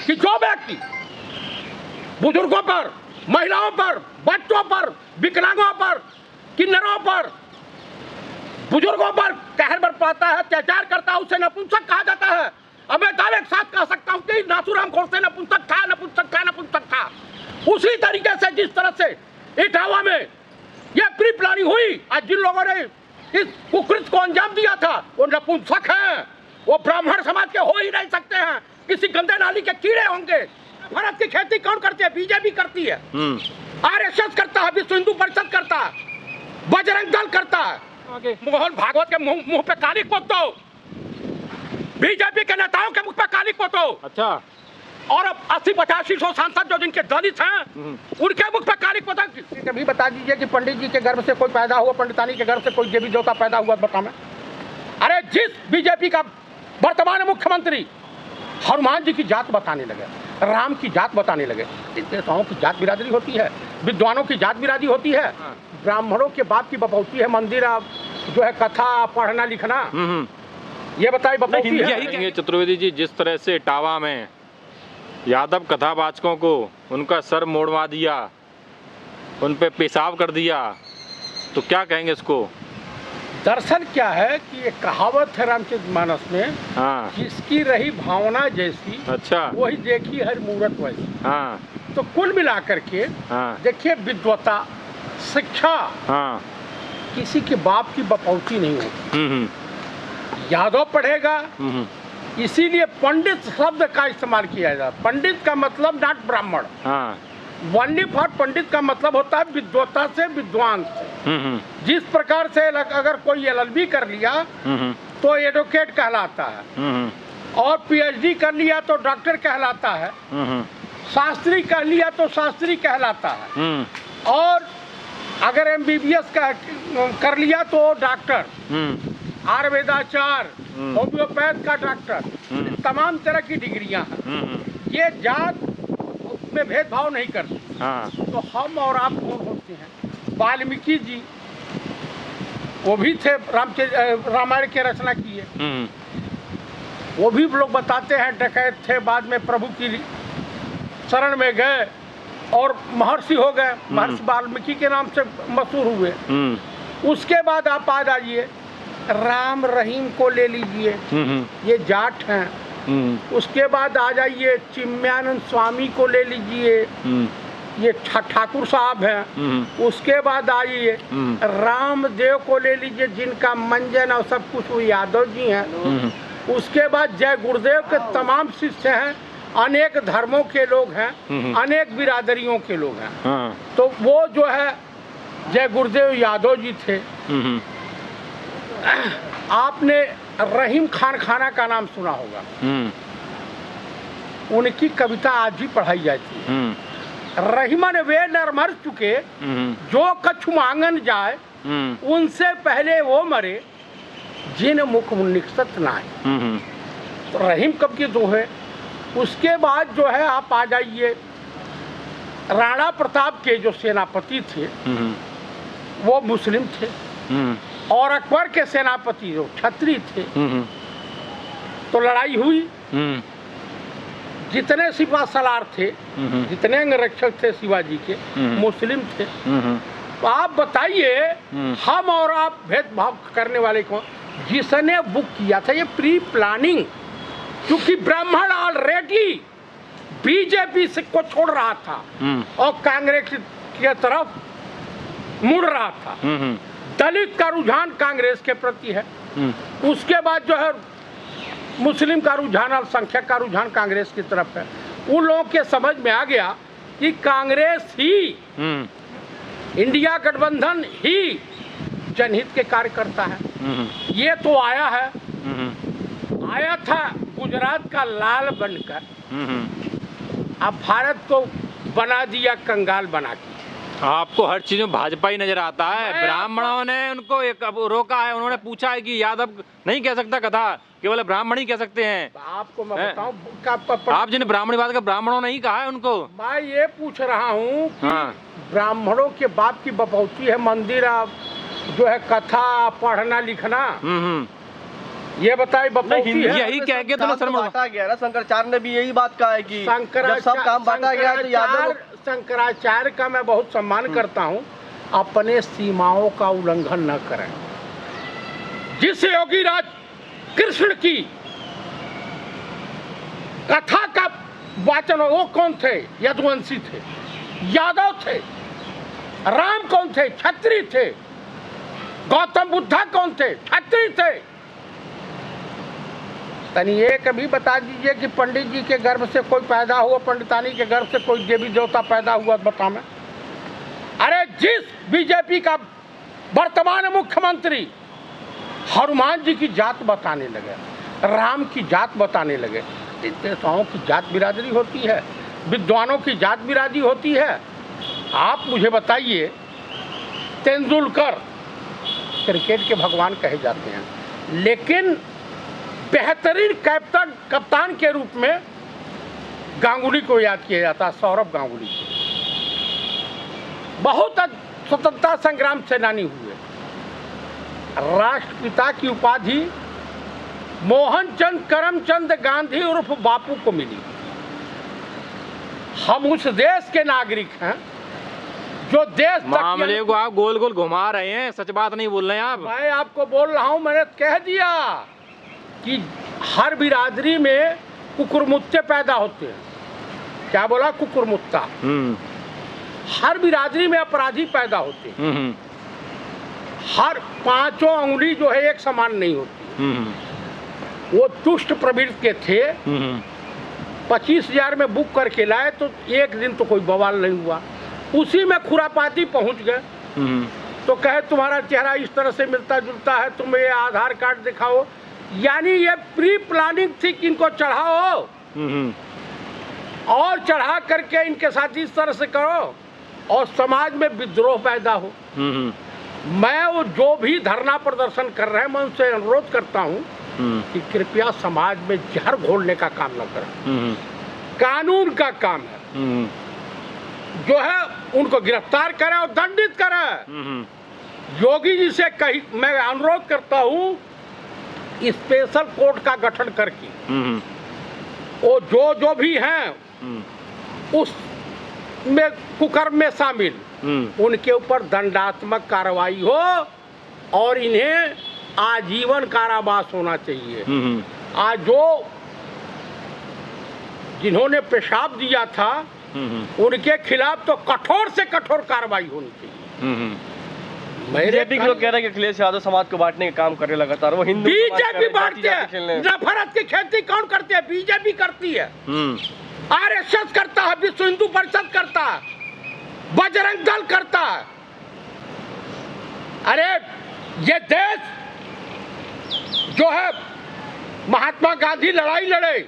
कि जो व्यक्ति बुजुर्गों पर, महिलाओं पर, बच्चों पर, विकलांगों पर, किन्नरों पर, बुजुर्गों पर कहर बरपाता है, अत्याचार करता है, उसे नपुंसक कहा जाता है। अब मैं दावे के साथ कह सकता हूँ कि नाथूराम गोडसे नपुंसक था, नपुंसक था, नपुंसक था। उसी तरीके से जिस तरह से इटावा में यह प्री प्लानिंग हुई, आज जिन लोगों ने इस कुकृत्य को अंजाम दिया था वो नपुंसक हैं, वो ब्राह्मण समाज के हो ही नहीं सकते हैं, किसी गंदे नाली के कीड़े होंगे। भारत की खेती कौन करती है? बीजेपी करती है, आरएसएस करता है, विश्व हिंदू परिषद करता है, बजरंग दल करता है। मोहन भागवत के मुंह पे काली पोत दो, बीजेपी के नेताओं के मुंह पे काली पोत दो। अच्छा, और अब 80-85 सांसद जो जिनके दलित हैं उनके मुख पे काली पोत। कभी बता दीजिए कि पंडित जी के गर्भ से कोई पैदा हुआ, पंडितानी के गर्भ से कोई देवी देवता पैदा हुआ, बता मैं। अरे जिस बीजेपी का वर्तमान मुख्यमंत्री हनुमान जी की जात बताने लगे, राम की जात बताने लगे। नेताओं की जात बिरादरी होती है, विद्वानों की जात बिरादरी होती है, ब्राह्मणों के बाप की बपौती है मंदिर जो है कथा पढ़ना लिखना। ये बताइए बपौती है। चतुर्वेदी जी, जिस तरह से इटावा में यादव कथावाचकों को उनका सर मोड़वा दिया, उन पे पेशाब कर दिया, तो क्या कहेंगे इसको? दरअसल क्या है कि एक कहावत है रामचरितमानस में, हाँ, जिसकी रही भावना जैसी, अच्छा, वही देखी हर मूरत वैसी। हाँ, तो कुल मिलाकर के हाँ, देखिए विद्वता, शिक्षा, हाँ, किसी के बाप की बपौती नहीं होती। यादव पढ़ेगा, इसीलिए पंडित शब्द का इस्तेमाल किया जाता है। पंडित का मतलब नॉट ब्राह्मण, हाँ, वनली फॉर पंडित का मतलब होता है विद्वता से, विद्वान से। जिस प्रकार से अगर कोई एलएलबी कर लिया तो एडवोकेट कहलाता है, और पीएचडी कर लिया तो डॉक्टर कहलाता है, शास्त्री कर लिया तो शास्त्री कहलाता है, और अगर एमबीबीएस कर लिया तो डॉक्टर, आयुर्वेदाचार्य, होम्योपैथ का डॉक्टर, तमाम तरह की डिग्रियां हैं। ये जात में भेदभाव नहीं करते। हाँ। तो हम और आप कौन होते हैं? वाल्मीकि जी वो भी थे, रामायण की रचना की है, वो भी लोग बताते हैं डकैत थे, बाद में प्रभु की शरण में गए और महर्षि हो गए, महर्षि वाल्मीकि के नाम से मशहूर हुए। उसके बाद आप आ जाइए, राम रहीम को ले लीजिए, ये जाट हैं। उसके बाद आ जाइए चिन्मयानंद स्वामी को ले लीजिए, ये ठाकुर साहब हैं। उसके बाद आइए रामदेव को ले लीजिए, जिनका मंजन और सब कुछ वो यादव जी हैं। उसके बाद जय गुरुदेव के तमाम शिष्य हैं, अनेक धर्मों के लोग हैं, अनेक बिरादरियों के लोग हैं। तो वो जो है जय गुरुदेव यादव जी थे। आपने रहीम खान खाना का नाम सुना होगा, उनकी कविता आज भी पढ़ाई जाती है। रहीमन वे नर मर चुके, जो कछु मांगन जाए, उनसे पहले वो मरे, जिन मुख निकसत नाए। तो रहीम कब की दो है। उसके बाद जो है आप आ जाइए, राणा प्रताप के जो सेनापति थे वो मुस्लिम थे, और अकबर के सेनापति जो क्षत्रिय थे। तो लड़ाई हुई, जितने सिपा सलार थे, जितने अंगरक्षक थे शिवाजी के, मुस्लिम थे। तो आप बताइए, हम और आप भेदभाव करने वाले कौन? जिसने बुक किया था ये प्री प्लानिंग, क्योंकि ब्राह्मण ऑलरेडी बीजेपी से को छोड़ रहा था और कांग्रेस की तरफ मुड़ रहा था। दलित का रुझान कांग्रेस के प्रति है, उसके बाद जो है मुस्लिम का रुझान, अल्पसंख्यक का रुझान कांग्रेस की तरफ है। उन लोगों के समझ में आ गया कि कांग्रेस ही, इंडिया गठबंधन ही जनहित के कार्य करता है। ये तो आया है, आया था गुजरात का लाल बनकर, अब भारत को बना दिया कंगाल बना के। आपको हर चीज में भाजपा ही नजर आता है। ब्राह्मणों ने उनको एक रोका है, उन्होंने पूछा है कि यादव नहीं कह सकता कथा, केवल ब्राह्मण ही कह सकते हैं। आपको मैं बताऊं, आप जिन्हें ब्राह्मणी बात का, ब्राह्मणों ने ही कहा है उनको। मैं ये पूछ रहा हूँ कि ब्राह्मणों के बाप की बपौती है मंदिर जो है कथा पढ़ना लिखना, ये बताइए बपौती है। यही कह के तो सर बांटा गया ना, शंकराचार्य ने भी यही बात कहा है कि जब सब काम बांटा गया तो यादव। शंकराचार्य का मैं बहुत सम्मान करता हूँ, अपने सीमाओं का उल्लंघन न करें। जिस योगी राज कृष्ण की कथा का वाचन, वो कौन थे? यदुवंशी थे, यादव थे। राम कौन थे? क्षत्रिय थे। गौतम बुद्धा कौन थे? क्षत्रिय थे। तनी ये कभी बता दीजिए कि पंडित जी के गर्भ से कोई पैदा हुआ, पंडितानी के गर्भ से कोई देवी देवता पैदा हुआ, बता मैं। अरे जिस बीजेपी का वर्तमान मुख्यमंत्री हनुमान जी की जात बताने लगे, राम की जात बताने लगे, देवताओं की जात बिरादरी होती है, विद्वानों की जात बिरादरी होती है। आप मुझे बताइए, तेंदुलकर क्रिकेट के भगवान कहे जाते हैं, लेकिन बेहतरीन कप्तान के रूप में गांगुली को याद किया जाता है, सौरभ गांगुली को। बहुत स्वतंत्रता संग्राम सेनानी हुए। राष्ट्रपिता की उपाधि मोहनचंद करमचंद गांधी उर्फ बापू को मिली। हम उस देश के नागरिक हैं जो देश मामले को आप गोल गोल घुमा रहे हैं, सच बात नहीं बोल रहे हैं आप। मैं आपको बोल रहा हूं, मैंने कह दिया कि हर बिरादरी में कुकुरमुत्ते पैदा होते हैं। क्या बोला? कुकुरमुत्ता। हर बिरादरी में अपराधी पैदा होते हैं। हर पांचों उंगली जो है एक समान नहीं होती। वो दुष्ट प्रवृत्ति के थे। 25,000 में बुक करके लाए तो एक दिन तो कोई बवाल नहीं हुआ, उसी में खुरापाती पहुंच गए। तो कहे तुम्हारा चेहरा इस तरह से मिलता जुलता है, तुम ये आधार कार्ड दिखाओ। यानी ये प्री प्लानिंग थी कि इनको चढ़ाओ और चढ़ा करके इनके साथ इस तरह से करो और समाज में विद्रोह पैदा हो। मैं वो जो भी धरना प्रदर्शन कर रहे हैं, मैं उनसे अनुरोध करता हूं कि कृपया समाज में जहर घोलने का काम न करें। कानून का काम है, जो है उनको गिरफ्तार करें और दंडित करें। योगी जी से कही मैं अनुरोध करता हूं, स्पेशल कोर्ट का गठन करके वो जो भी हैं उस में कुकर्म में शामिल, उनके ऊपर दंडात्मक कार्रवाई हो और इन्हें आजीवन कारावास होना चाहिए। आज जो जिन्होंने पेशाब दिया था उनके खिलाफ तो कठोर से कठोर कार्रवाई होनी चाहिए। बीजेपी के लोग कह रहे हैं कि अखिलेश यादव समाज को बांटने का काम करे लगातार। वो हिंदू बीजेपी बांटते हैं, नफरत की खेती कौन करती है? बीजेपी करती है। आरएसएस करता है, विश्व हिंदू परिषद करता है, बजरंग दल करता है। अरे ये देश जो है महात्मा गांधी लड़ाई लड़े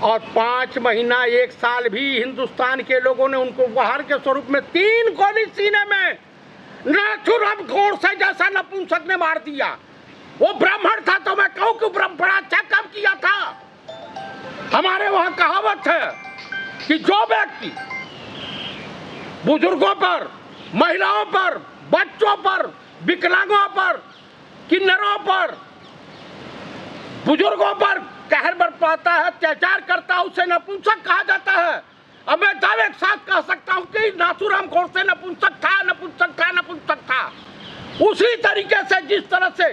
और 5 महीना 1 साल भी हिंदुस्तान के लोगों ने उनको उपहार के स्वरूप में 3 गोली सीने में नाथुराम गोडसे जैसा नपुंसक ने मार दिया। वो ब्राह्मण था तो मैं कहूं कि बड़ा अच्छा काम किया था। हमारे वहां कहावत है कि जो व्यक्ति बुजुर्गों पर, महिलाओं पर, बच्चों पर, विकलांगों पर, किन्नरों पर, बुजुर्गों पर कहर बरपाता है, अत्याचार करता है, उसे नपुंसक कहा जाता है। अब मैं दावे के साथ कह सकता हूं कि नाथुराम गोडसे नपुंसक था, नपुंसक था, नपुंसक था। उसी तरीके से जिस तरह से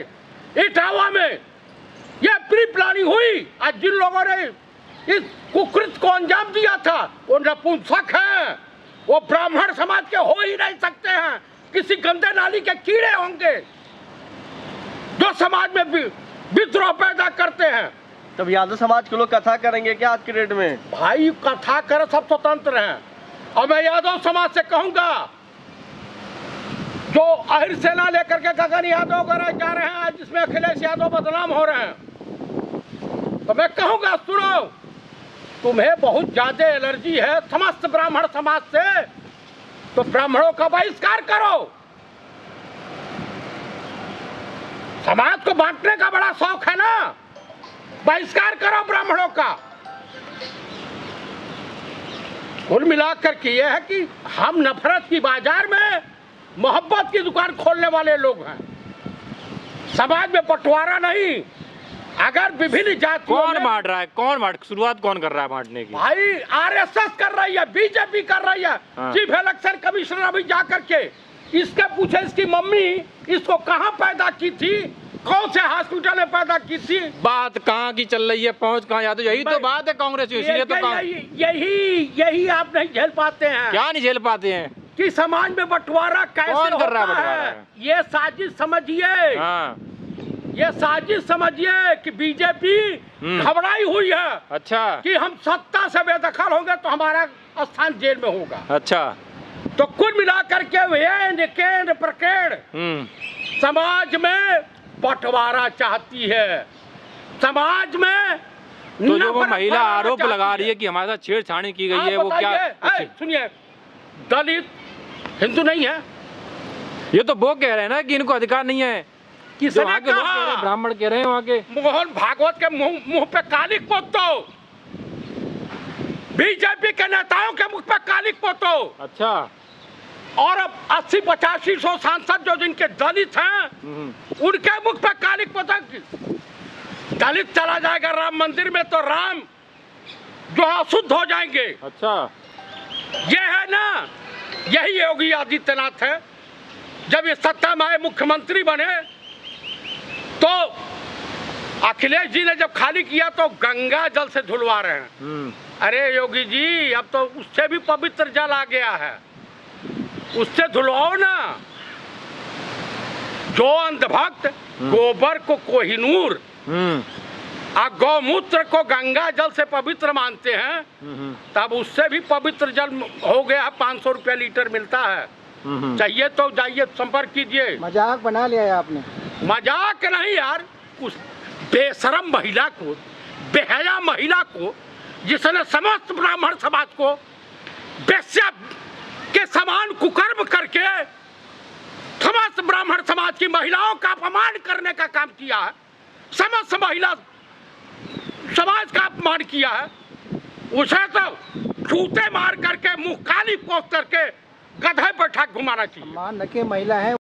इटावा में यह प्री प्लानिंग हुई, आज जिन लोगों ने इस कुकृत को अंजाम दिया था वो नपुंसक हैं। वो ब्राह्मण समाज के हो ही नहीं सकते हैं, किसी गंदे नाली के कीड़े होंगे जो समाज में विद्रोह पैदा करते हैं। तब यादव समाज के लोग कथा करेंगे क्या आज की डेट में? भाई कथा कर, सब स्वतंत्र हैं। और मैं यादव समाज से कहूंगा, जो अहिर सेना लेकर के गगन यादव वगैरह जा रहे हैं, जिसमें अखिलेश यादव बदनाम हो रहे हैं, तो मैं कहूंगा सुनो, तुम्हें बहुत ज्यादा एलर्जी है समस्त ब्राह्मण समाज से, तो ब्राह्मणों का बहिष्कार करो। समाज को बांटने का बड़ा शौक है ना, बहिष्कार करो ब्राह्मणों का। कुल मिलाकर के यह है कि हम नफरत की बाजार में मोहब्बत की दुकान खोलने वाले लोग हैं। समाज में बंटवारा नहीं। अगर विभिन्न जातियों कौन में बांट रहा है, कौन बांट, शुरुआत कौन कर रहा है बांटने की? भाई आरएसएस कर रही है, बीजेपी कर रही है। हाँ। चीफ इलेक्शन कमिश्नर अभी जा करके इसके पूछे इसकी मम्मी इसको कहाँ पैदा की थी, कौन से हॉस्पिटल में पैदा की थी। बात कहाँ की चल रही है, पहुंच कहाँ जाती है, यही तो बात है कांग्रेस की, इसलिए तो यही आप नहीं झेल पाते हैं। क्या नहीं झेल पाते हैं कि समाज में बंटवारा कैसे कौन कर रहा है होता बंटवारा? है। ये साजिश समझिए, हाँ। ये साजिश समझिए कि बीजेपी घबराई हुई है। अच्छा। कि हम सत्ता से बेदखल होंगे तो हमारा स्थान जेल में होगा। अच्छा। तो कुल मिलाकर के वे केंद्र प्रकेंद्र समाज में बंटवारा चाहती है। समाज में तो जो वो नफरत महिला फैलाना आरोप चाहती लगा रही है कि हमारे साथ छेड़छाड़ी की गई है, वो क्या? बताइए, सुनिए, दलित हिंदू नहीं है। ये तो वो कह रहे हैं ना कि इनको अधिकार नहीं है। किसने वहाँ के लोग कह रहे हैं, कहा? ब्राह्मण कह रहे हैं वहाँ के। मोहन भागवत के मुंह पे कालिक पोतो, बीजेपी के नेताओं के मुख पे कालिक पोतो। अच्छा। और अब 80-85 सांसद जो जिनके दलित हैं उनके मुख पे कालिक पोता। दलित चला जाएगा राम मंदिर में तो राम जो है अशुद्ध हो जाएंगे। अच्छा। ये है ना, यही योगी आदित्यनाथ है। जब ये सत्ता में आए, मुख्यमंत्री बने, तो अखिलेश जी ने जब खाली किया तो गंगा जल से धुलवा रहे हैं। अरे योगी जी, अब तो उससे भी पवित्र जल आ गया है, उससे धुलवाओ ना। जो अंधभक्त गोबर को कोहिनूर और गौमूत्र को गंगा जल से पवित्र मानते हैं, तब उससे भी पवित्र जल हो गया। 500 रुपया लीटर मिलता है। चाहिए तो जाइए, संपर्क कीजिए। मजाक बना लिया है आपने। मजाक नहीं यार, उस बेशरम महिला को, बेहया महिला को, जिसने समस्त ब्राह्मण समाज को बेश्या के समान कुकर्म करके समस्त ब्राह्मण समाज की महिलाओं का अपमान करने का काम किया है, समस्त महिला समाज का अपमान किया है, उसे तो जूते मार करके मुंह काली पोत करके गधे पर ठाक घुमाना चाहिए। मान रखे महिला है।